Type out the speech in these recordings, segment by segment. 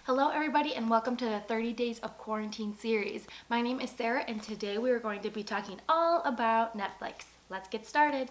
Hello everybody and welcome to the 30 Days of Quarantine series. My name is Sarah and today we are going to be talking all about Netflix. Let's get started.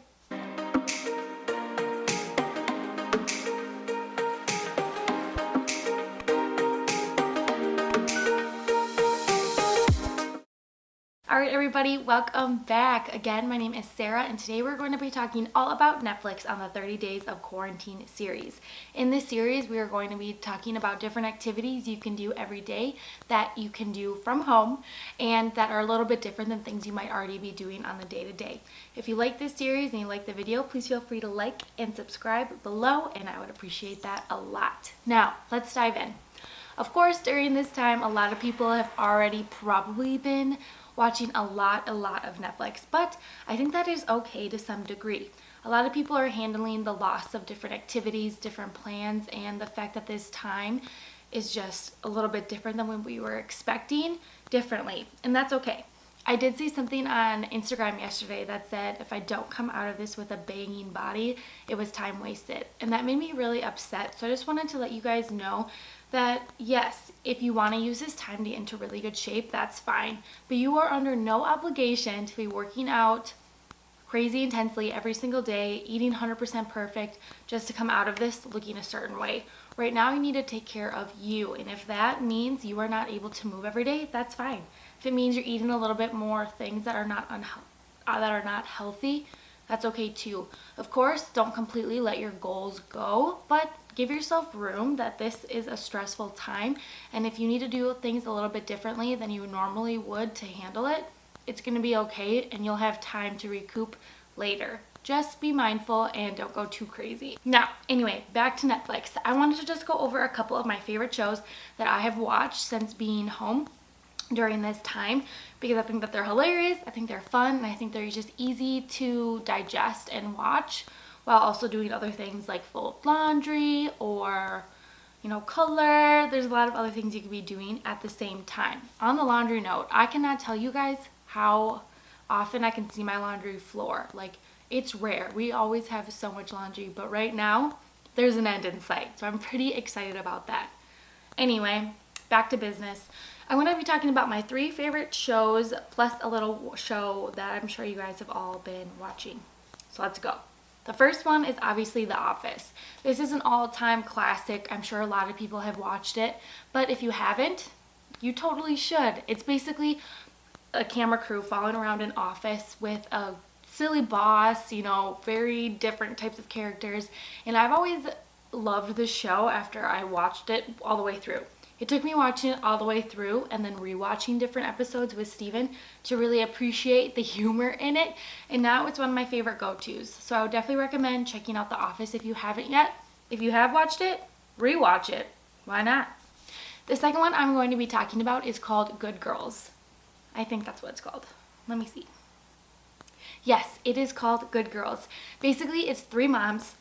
Alright everybody, welcome back. Again, my name is Sarah and today we're going to be talking all about Netflix on the 30 Days of Quarantine series. In this series, we are going to be talking about different activities you can do every day that you can do from home and that are a little bit different than things you might already be doing on the day-to-day. If you like this series and you like the video, please feel free to like and subscribe below and I would appreciate that a lot. Now, let's dive in. Of course, during this time, a lot of people have already probably been watching a lot of Netflix, but I think that is okay to some degree. A lot of people are handling the loss of different activities, different plans, and the fact that this time is just a little bit different than when we were expecting differently, and that's okay. I did see something on Instagram yesterday that said if I don't come out of this with a banging body, it was time wasted, and that made me really upset. So I just wanted to let you guys know that yes, if you want to use this time to get into really good shape, that's fine, but you are under no obligation to be working out crazy intensely every single day, eating 100% perfect just to come out of this looking a certain way. Right now you need to take care of you, and if that means you are not able to move every day, that's fine. If it means you're eating a little bit more things that are not healthy, that's okay too. Of course, don't completely let your goals go, but give yourself room that this is a stressful time, and if you need to do things a little bit differently than you normally would to handle it, it's going to be okay and you'll have time to recoup later. Just be mindful and don't go too crazy. Now, anyway, back to Netflix. I wanted to just go over a couple of my favorite shows that I have watched since being home during this time because I think that they're hilarious, I think they're fun, and I think they're just easy to digest and watch while also doing other things like fold laundry or color. There's a lot of other things you could be doing at the same time. On the laundry note, I cannot tell you guys how often I can see my laundry floor. Like, it's rare. We always have so much laundry, but right now there's an end in sight. So I'm pretty excited about that. Anyway, back to business. I'm going to be talking about my 3 favorite shows plus a little show that I'm sure you guys have all been watching. So let's go. The first one is obviously The Office. This is an all-time classic. I'm sure a lot of people have watched it, but if you haven't, you totally should. It's basically a camera crew following around an office with a silly boss, very different types of characters, and I've always loved this show after I watched it all the way through. It took me watching it all the way through and then rewatching different episodes with Steven to really appreciate the humor in it, and now it's one of my favorite go-tos. So I would definitely recommend checking out The Office if you haven't yet. If you have watched it, rewatch it. Why not? The second one I'm going to be talking about is called Good Girls. I think that's what it's called. Let me see. Yes, it is called Good Girls. Basically, it's 3 moms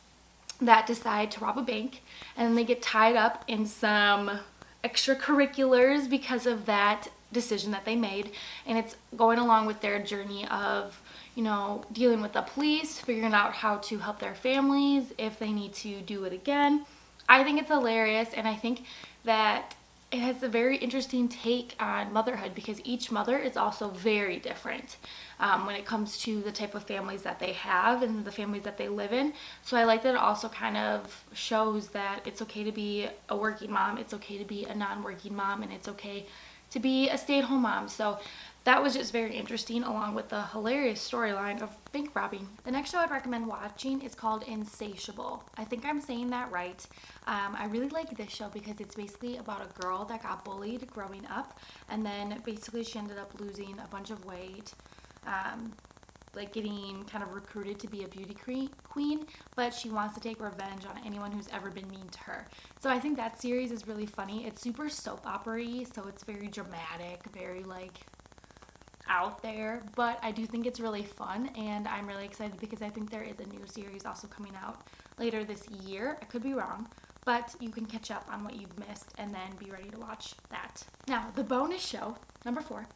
that decide to rob a bank, and then they get tied up in some extracurriculars because of that decision that they made, and it's going along with their journey of dealing with the police, figuring out how to help their families if they need to do it again. I think it's hilarious, and I think that it has a very interesting take on motherhood because each mother is also very different when it comes to the type of families that they have and the families that they live in. So I like that it also kind of shows that it's okay to be a working mom, it's okay to be a non-working mom, and it's okay to be a stay-at-home mom. So that was just very interesting, along with the hilarious storyline of bank robbing. The next show I'd recommend watching is called Insatiable. I think I'm saying that right. I really like this show because it's basically about a girl that got bullied growing up, and then basically she ended up losing a bunch of weight, like getting kind of recruited to be a beauty queen, but she wants to take revenge on anyone who's ever been mean to her. So I think that series is really funny. It's super soap opera-y, so it's very dramatic, very out there, but I do think it's really fun, and I'm really excited because I think there is a new series also coming out later this year. I could be wrong, but you can catch up on what you've missed and then be ready to watch that. Now, the bonus show, number 4,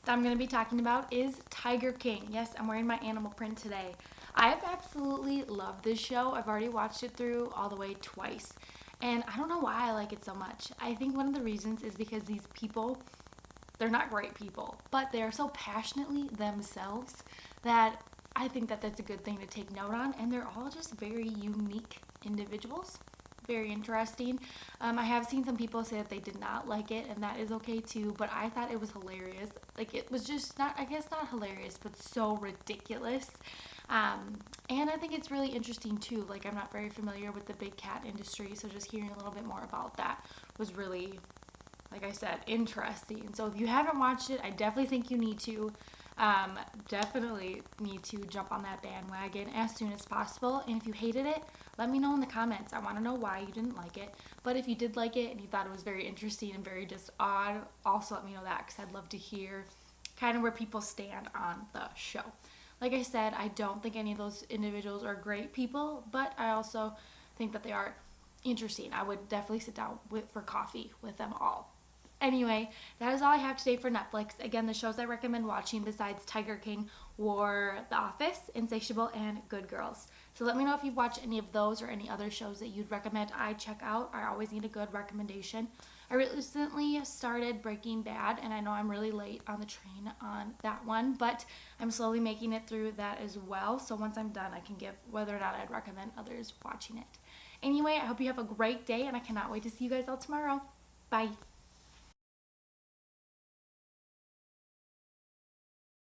that I'm going to be talking about is Tiger King. Yes, I'm wearing my animal print today. I have absolutely loved this show. I've already watched it through all the way twice, And I don't know why I like it so much. I think one of the reasons is because these people, they're not great people, but they are so passionately themselves that I think that that's a good thing to take note on. And they're all just very unique individuals. Very interesting. I have seen some people say that they did not like it, and that is okay too, but I thought it was hilarious. Like, it was just not, I guess not hilarious, but so ridiculous. And I think it's really interesting too. Like, I'm not very familiar with the big cat industry, so just hearing a little bit more about that was really, like I said, interesting. So if you haven't watched it, I definitely think you need to. Definitely need to jump on that bandwagon as soon as possible. And if you hated it, let me know in the comments. I want to know why you didn't like it. But if you did like it and you thought it was very interesting and very just odd, also let me know that, because I'd love to hear kind of where people stand on the show. Like I said, I don't think any of those individuals are great people, but I also think that they are interesting. I would definitely sit down for coffee with them all. Anyway, that is all I have today for Netflix. Again, the shows I recommend watching besides Tiger King were The Office, Insatiable, and Good Girls. So let me know if you've watched any of those or any other shows that you'd recommend I check out. I always need a good recommendation. I recently started Breaking Bad, and I know I'm really late on the train on that one, but I'm slowly making it through that as well. So once I'm done, I can give whether or not I'd recommend others watching it. Anyway, I hope you have a great day, and I cannot wait to see you guys all tomorrow. Bye.